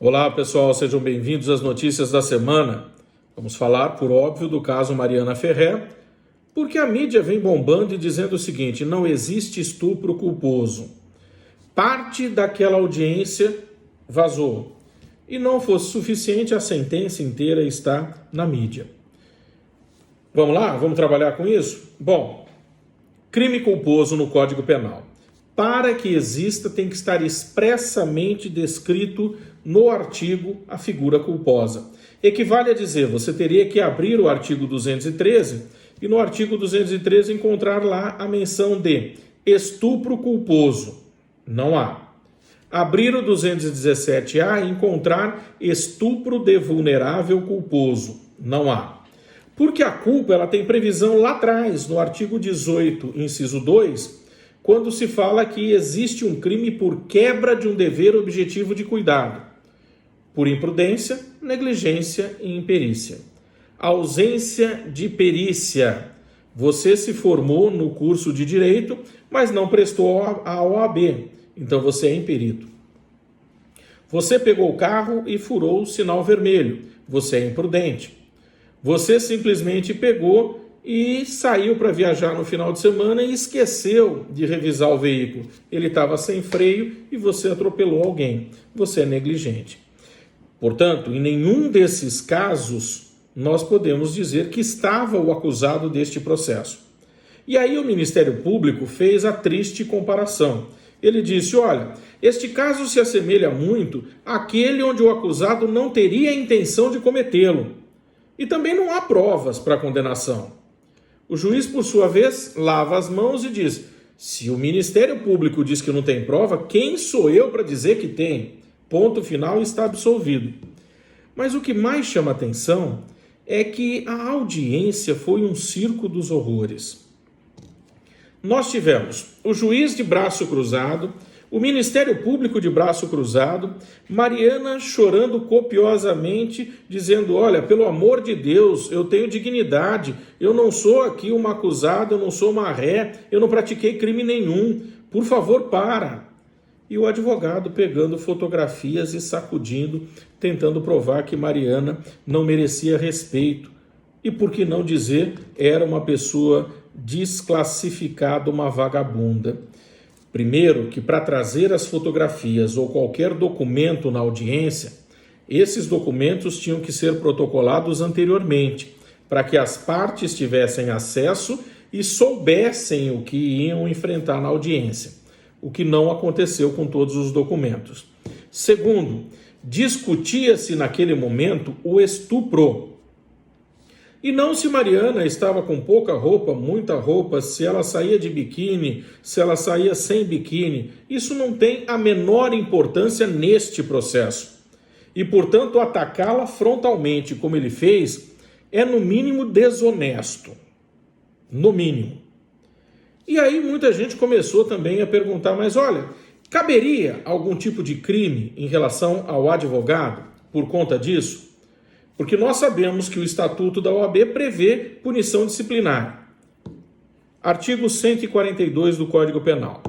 Olá pessoal, sejam bem-vindos às notícias da semana. Vamos falar, por óbvio, do caso Mariana Ferrer, porque a mídia vem bombando e dizendo o seguinte: não existe estupro culposo. Parte daquela audiência vazou. E não fosse suficiente, a sentença inteira está na mídia. Vamos lá? Vamos trabalhar com isso? Bom, crime culposo no Código Penal. Para que exista, tem que estar expressamente descrito no artigo a figura culposa. Equivale a dizer, você teria que abrir o artigo 213 e no artigo 213 encontrar lá a menção de estupro culposo. Não há. Abrir o 217A e encontrar estupro de vulnerável culposo. Não há. Porque a culpa ela tem previsão lá atrás, no artigo 18, inciso 2, quando se fala que existe um crime por quebra de um dever objetivo de cuidado, por imprudência, negligência e imperícia. Ausência de perícia. Você se formou no curso de Direito, mas não prestou a OAB, então você é imperito. Você pegou o carro e furou o sinal vermelho, você é imprudente. Você simplesmente pegou e saiu para viajar no final de semana e esqueceu de revisar o veículo. Ele estava sem freio e você atropelou alguém. Você é negligente. Portanto, em nenhum desses casos nós podemos dizer que estava o acusado deste processo. E aí o Ministério Público fez a triste comparação. Ele disse, olha, este caso se assemelha muito àquele onde o acusado não teria a intenção de cometê-lo. E também não há provas para a condenação. O juiz, por sua vez, lava as mãos e diz, se o Ministério Público diz que não tem prova, quem sou eu para dizer que tem? Ponto final, está absolvido. Mas o que mais chama atenção é que a audiência foi um circo dos horrores. Nós tivemos o juiz de braço cruzado, o Ministério Público de braço cruzado, Mariana chorando copiosamente, dizendo, olha, pelo amor de Deus, eu tenho dignidade, eu não sou aqui uma acusada, eu não sou uma ré, eu não pratiquei crime nenhum, por favor, para. E o advogado pegando fotografias e sacudindo, tentando provar que Mariana não merecia respeito. E por que não dizer, era uma pessoa desclassificada, uma vagabunda. Primeiro, que para trazer as fotografias ou qualquer documento na audiência, esses documentos tinham que ser protocolados anteriormente, para que as partes tivessem acesso e soubessem o que iam enfrentar na audiência, o que não aconteceu com todos os documentos. Segundo, discutia-se naquele momento o estupro. E não se Mariana estava com pouca roupa, muita roupa, se ela saía de biquíni, se ela saía sem biquíni. Isso não tem a menor importância neste processo. E, portanto, atacá-la frontalmente, como ele fez, é no mínimo desonesto. No mínimo. E aí muita gente começou também a perguntar, mas olha, caberia algum tipo de crime em relação ao advogado por conta disso? Porque nós sabemos que o Estatuto da OAB prevê punição disciplinar. Artigo 142 do Código Penal.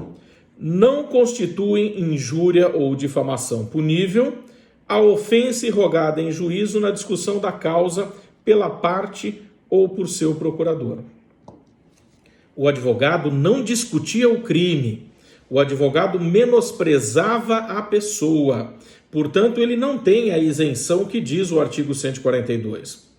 Não constitui injúria ou difamação punível a ofensa irrogada em juízo na discussão da causa pela parte ou por seu procurador. O advogado não discutia o crime. O advogado menosprezava a pessoa. Portanto, ele não tem a isenção que diz o artigo 142.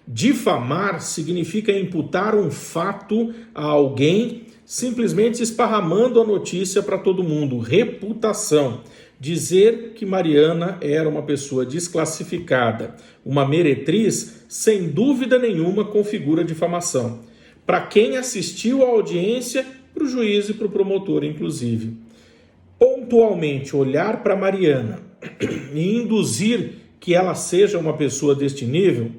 Difamar significa imputar um fato a alguém simplesmente esparramando a notícia para todo mundo. Reputação. Dizer que Mariana era uma pessoa desclassificada, uma meretriz, sem dúvida nenhuma configura difamação. Para quem assistiu à audiência, para o juiz e para o promotor, inclusive. Pontualmente olhar para Mariana e induzir que ela seja uma pessoa deste nível,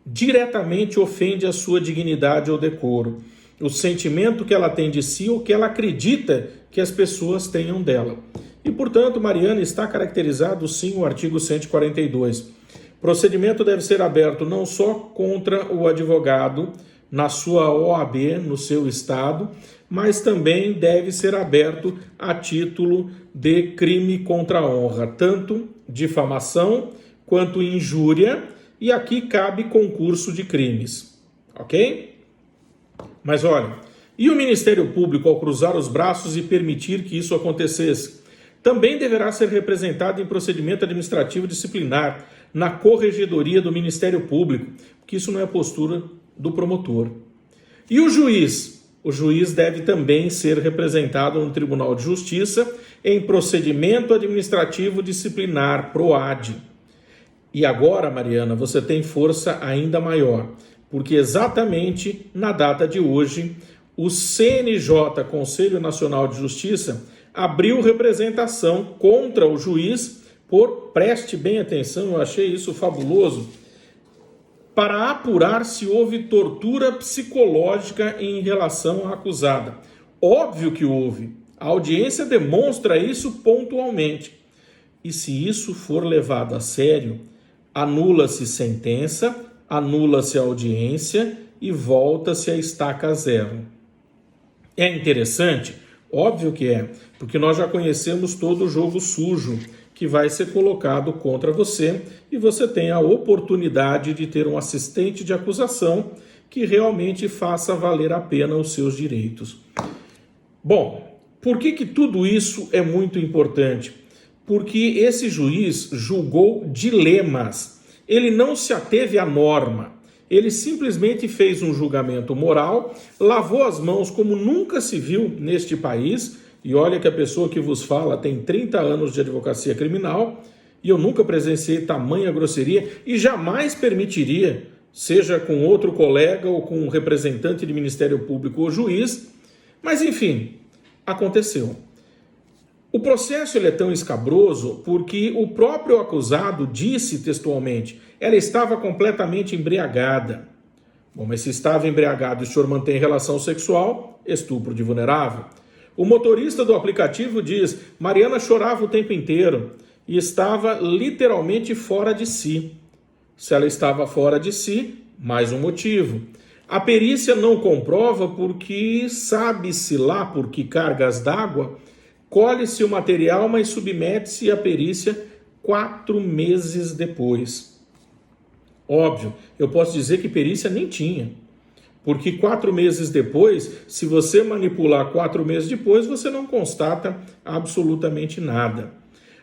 diretamente ofende a sua dignidade ou decoro, o sentimento que ela tem de si ou que ela acredita que as pessoas tenham dela. E, portanto, Mariana está caracterizado, sim, o artigo 142. Procedimento deve ser aberto não só contra o advogado na sua OAB, no seu estado, mas também deve ser aberto a título de crime contra a honra, tanto difamação quanto injúria, e aqui cabe concurso de crimes, ok? Mas olha, e o Ministério Público, ao cruzar os braços e permitir que isso acontecesse, também deverá ser representado em procedimento administrativo disciplinar na corregedoria do Ministério Público, porque isso não é a postura do promotor. E o juiz? O juiz deve também ser representado no Tribunal de Justiça em procedimento administrativo disciplinar, PROAD. E agora, Mariana, você tem força ainda maior, porque exatamente na data de hoje, o CNJ, Conselho Nacional de Justiça, abriu representação contra o juiz por, preste bem atenção, eu achei isso fabuloso, para apurar se houve tortura psicológica em relação à acusada. Óbvio que houve. A audiência demonstra isso pontualmente. E se isso for levado a sério, anula-se sentença, anula-se a audiência e volta-se a estaca zero. É interessante? Óbvio que é, porque nós já conhecemos todo o jogo sujo que vai ser colocado contra você e você tem a oportunidade de ter um assistente de acusação que realmente faça valer a pena os seus direitos. Bom, por que tudo isso é muito importante? Porque esse juiz julgou dilemas, ele não se ateve à norma, ele simplesmente fez um julgamento moral, lavou as mãos como nunca se viu neste país. E olha que a pessoa que vos fala tem 30 anos de advocacia criminal e eu nunca presenciei tamanha grosseria e jamais permitiria, seja com outro colega ou com um representante de Ministério Público ou juiz, mas enfim, aconteceu. O processo ele é tão escabroso porque o próprio acusado disse textualmente, ela estava completamente embriagada. Bom, mas se estava embriagado e o senhor mantém relação sexual, estupro de vulnerável. O motorista do aplicativo diz, Mariana chorava o tempo inteiro e estava literalmente fora de si. Se ela estava fora de si, mais um motivo. A perícia não comprova porque sabe-se lá por que cargas d'água, colhe-se o material, mas submete-se à perícia 4 meses depois. Óbvio, eu posso dizer que perícia nem tinha. Porque 4 meses depois, se você manipular 4 meses depois, você não constata absolutamente nada.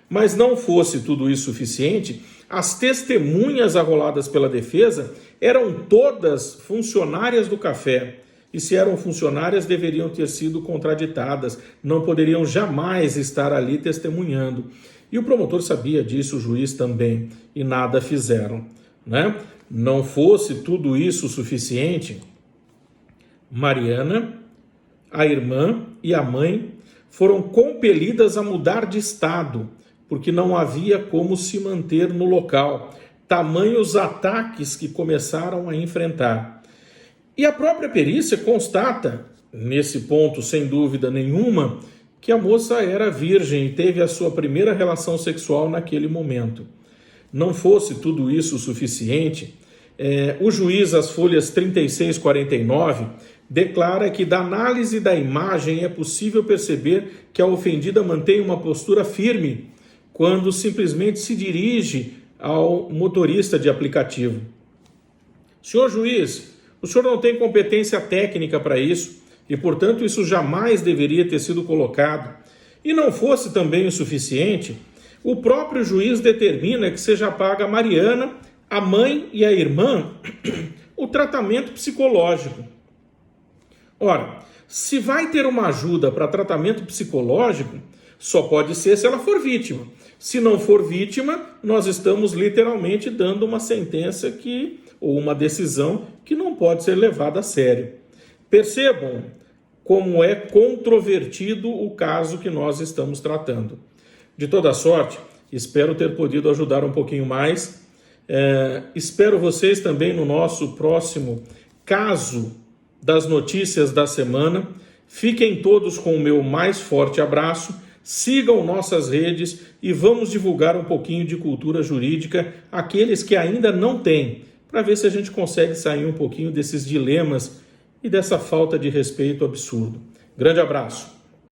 Mas não fosse tudo isso suficiente, as testemunhas arroladas pela defesa eram todas funcionárias do café. E se eram funcionárias, deveriam ter sido contraditadas, não poderiam jamais estar ali testemunhando. E o promotor sabia disso, o juiz também, e nada fizeram, né? Não fosse tudo isso suficiente, Mariana, a irmã e a mãe foram compelidas a mudar de estado, porque não havia como se manter no local, tamanhos ataques que começaram a enfrentar. E a própria perícia constata, nesse ponto sem dúvida nenhuma, que a moça era virgem e teve a sua primeira relação sexual naquele momento. Não fosse tudo isso suficiente, o juiz, às folhas 36 e 49, declara que da análise da imagem é possível perceber que a ofendida mantém uma postura firme quando simplesmente se dirige ao motorista de aplicativo. Senhor juiz, o senhor não tem competência técnica para isso e, portanto, isso jamais deveria ter sido colocado. E não fosse também o suficiente, o próprio juiz determina que seja paga a Mariana, a mãe e a irmã o tratamento psicológico. Ora, se vai ter uma ajuda para tratamento psicológico, só pode ser se ela for vítima. Se não for vítima, nós estamos literalmente dando uma sentença ou uma decisão que não pode ser levada a sério. Percebam como é controvertido o caso que nós estamos tratando. De toda sorte, espero ter podido ajudar um pouquinho mais. Espero vocês também no nosso próximo caso das notícias da semana. Fiquem todos com o meu mais forte abraço, sigam nossas redes e vamos divulgar um pouquinho de cultura jurídica àqueles que ainda não têm, para ver se a gente consegue sair um pouquinho desses dilemas e dessa falta de respeito absurdo. Grande abraço.